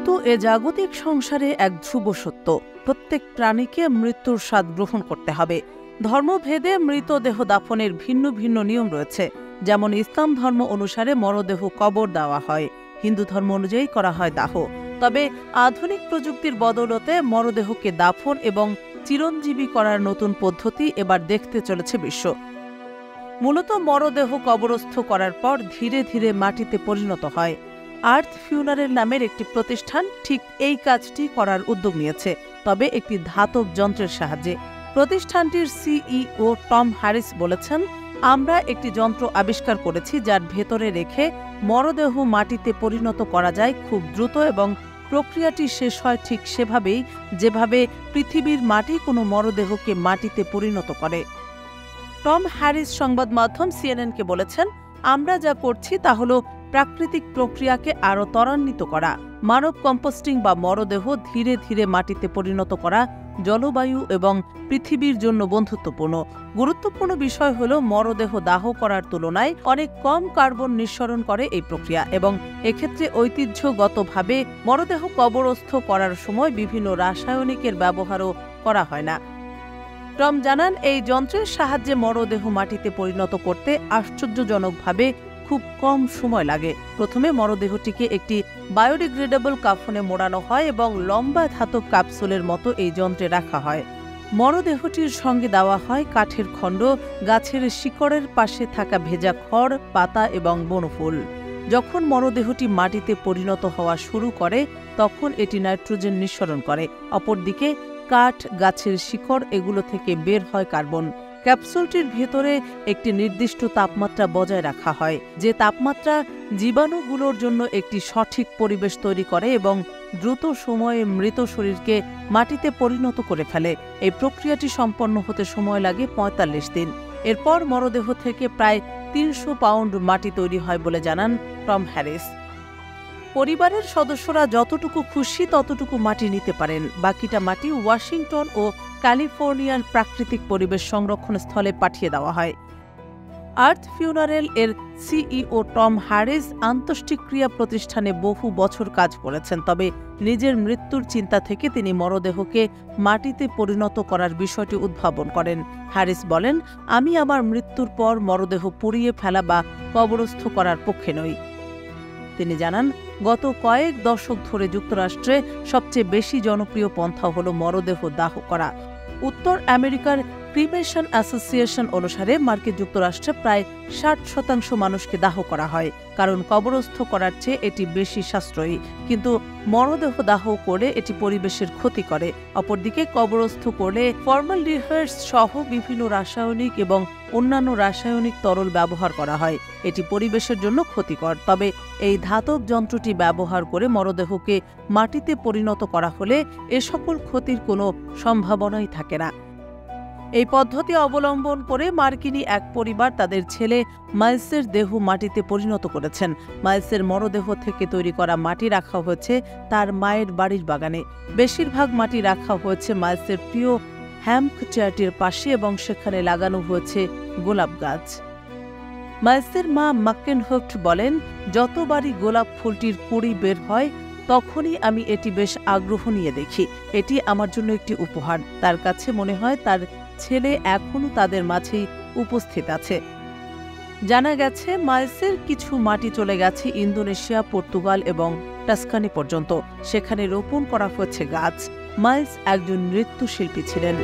মৃত্যু এ জাগতিক সংসারে এক ধ্রুব সত্য। প্রত্যেক প্রাণীকে মৃত্যুর স্বাদ গ্রহণ করতে হবে। ধর্মভেদে মৃতদেহ দাফনের ভিন্ন ভিন্ন নিয়ম রয়েছে। যেমন ইসলাম ধর্ম অনুসারে মরদেহ কবর দেওয়া হয়, হিন্দু ধর্ম অনুযায়ী করা হয় দাহ। তবে আধুনিক প্রযুক্তির বদৌলতে মরদেহকে দাফন এবং চিরঞ্জীবী করার নতুন পদ্ধতি এবার দেখতে চলেছে বিশ্ব। মূলত মরদেহ কবরস্থ করার পর ধীরে ধীরে মাটিতে পরিণত হয়। আর্থ ফিউনারেল নামের একটি প্রতিষ্ঠান ঠিক এই কাজটি করার উদ্যোগ নিয়েছে, তবে একটি ধাতব যন্ত্রের সাহায্যে। প্রতিষ্ঠানটির সিইও টম হ্যারিস বলেছেন, আমরা একটি যন্ত্র আবিষ্কার করেছি যার ভেতরে রেখে মরদেহ মাটিতে পরিণত করা যায় খুব দ্রুত, এবং প্রক্রিয়াটি শেষ হয় ঠিক সেভাবেই যেভাবে পৃথিবীর মাটি কোনো মরদেহকে মাটিতে পরিণত করে। টম হ্যারিস সংবাদ মাধ্যম সিএনএনকে বলেছেন, আমরা যা করছি তা হল প্রাকৃতিক প্রক্রিয়াকে আরও ত্বরান্বিত করা, মানব কম্পোস্টিং বা মরদেহ ধীরে ধীরে মাটিতে পরিণত করা জলবায়ু এবং পৃথিবীর জন্য বন্ধুত্বপূর্ণ। গুরুত্বপূর্ণ বিষয় হল মরদেহ দাহ করার তুলনায় অনেক কম কার্বন নিঃসরণ করে এই প্রক্রিয়া, এবং এক্ষেত্রে ঐতিহ্যগতভাবে মরদেহ কবরস্থ করার সময় বিভিন্ন রাসায়নিকের ব্যবহারও করা হয় না। টম জানান, এই যন্ত্রের সাহায্যে মরদেহ মাটিতে পরিণত করতে আশ্চর্যজনকভাবে খুব কম সময় লাগে। প্রথমে মরদেহটিকে একটি বায়োডিগ্রেডেবল কাফনে মোড়ানো হয় এবং লম্বা ধাতব ক্যাপসুলের মতো এই যন্ত্রে রাখা হয়। মরদেহটির সঙ্গে দেওয়া হয় কাঠের খণ্ড, গাছের শিকড়ের পাশে থাকা ভেজা খড়, পাতা এবং বনফুল। যখন মরদেহটি মাটিতে পরিণত হওয়া শুরু করে তখন এটি নাইট্রোজেন নিঃসরণ করে। অপরদিকে কাঠ, গাছের শিকড় এগুলো থেকে বের হয় কার্বন। ক্যাপসুলটির ভেতরে একটি নির্দিষ্ট তাপমাত্রা বজায় রাখা হয়, যে তাপমাত্রা জীবাণুগুলোর জন্য একটি সঠিক পরিবেশ তৈরি করে এবং দ্রুত সময়ে মৃত শরীরকে মাটিতে পরিণত করে ফেলে। এই প্রক্রিয়াটি সম্পন্ন হতে সময় লাগে ৪৫ দিন। এরপর মরদেহ থেকে প্রায় ৩০০ পাউন্ড মাটি তৈরি হয় বলে জানান টম হ্যারিস। পরিবারের সদস্যরা যতটুকু খুশি ততটুকু মাটি নিতে পারেন। বাকিটা মাটি ওয়াশিংটন ও ক্যালিফোর্নিয়ার প্রাকৃতিক পরিবেশ সংরক্ষণ স্থলে পাঠিয়ে দেওয়া হয়। আর্থ ফিউনারেল এর সিইও টম হ্যারিস আন্তঃষ্টিক্রিয়া প্রতিষ্ঠানে বহু বছর কাজ করেছেন, তবে নিজের মৃত্যুর চিন্তা থেকে তিনি মরদেহকে মাটিতে পরিণত করার বিষয়টি উদ্ভাবন করেন। হ্যারিস বলেন, আমি আমার মৃত্যুর পর মরদেহ পুড়িয়ে ফেলা বা কবরস্থ করার পক্ষে নই। তিনি জানান, গত কয়েক দশক ধরে যুক্তরাষ্ট্রে সবচেয়ে বেশি জনপ্রিয় পন্থা হল মরদেহ দাহ করা। উত্তর আমেরিকার ক্রিমেশন অ্যাসোসিয়েশন অনুসারে মার্কিন যুক্তরাষ্ট্রে প্রায় ৬০% মানুষকে দাহ করা হয়, কারণ কবরস্থ করার চেয়ে এটি বেশি সাশ্রয়ী। কিন্তু মরদেহ দাহ করে এটি পরিবেশের ক্ষতি করে। অপরদিকে কবরস্থ করলে ফর্মালডিহাইড সহ বিভিন্ন রাসায়নিক এবং অন্যান্য রাসায়নিক তরল ব্যবহার করা হয়, এটি পরিবেশের জন্য ক্ষতিকর। তবে এই ধাতব যন্ত্রটি ব্যবহার করে মরদেহকে মাটিতে পরিণত করা হলে এ সকল ক্ষতির কোনো সম্ভাবনাই থাকে না। এই পদ্ধতি অবলম্বন করে মার্কিনী এক পরিবার তাদের ছেলে মাইলসের দেহ মাটিতে পরিণত করেছেন। মাইলসের মরদেহ থেকে তৈরি করা মাটি রাখা হয়েছে তার মায়ের বাড়ির বাগানে। বেশিরভাগ মাটি রাখা হয়েছে মাইলসের প্রিয় হ্যাম্প চেয়ারটির পাশে এবং সেখানে লাগানো হয়েছে গোলাপ গাছ। মাইলসের মা মাকেনহোফট বলেন, যতবারই গোলাপ ফুলটির কুঁড়ি বের হয় তখনই আমি এটি বেশ আগ্রহ নিয়ে দেখি। এটি আমার জন্য একটি উপহার। তার কাছে মনে হয় তার ছেলে এখনও তাদের মাঝেই উপস্থিত আছে। জানা গেছে মাইলসের কিছু মাটি চলে গেছে ইন্দোনেশিয়া, পর্তুগাল এবং টাস্কানি পর্যন্ত। সেখানে রোপণ করা হয়েছে গাছ। মাইলস একজন নৃত্যশিল্পী ছিলেন।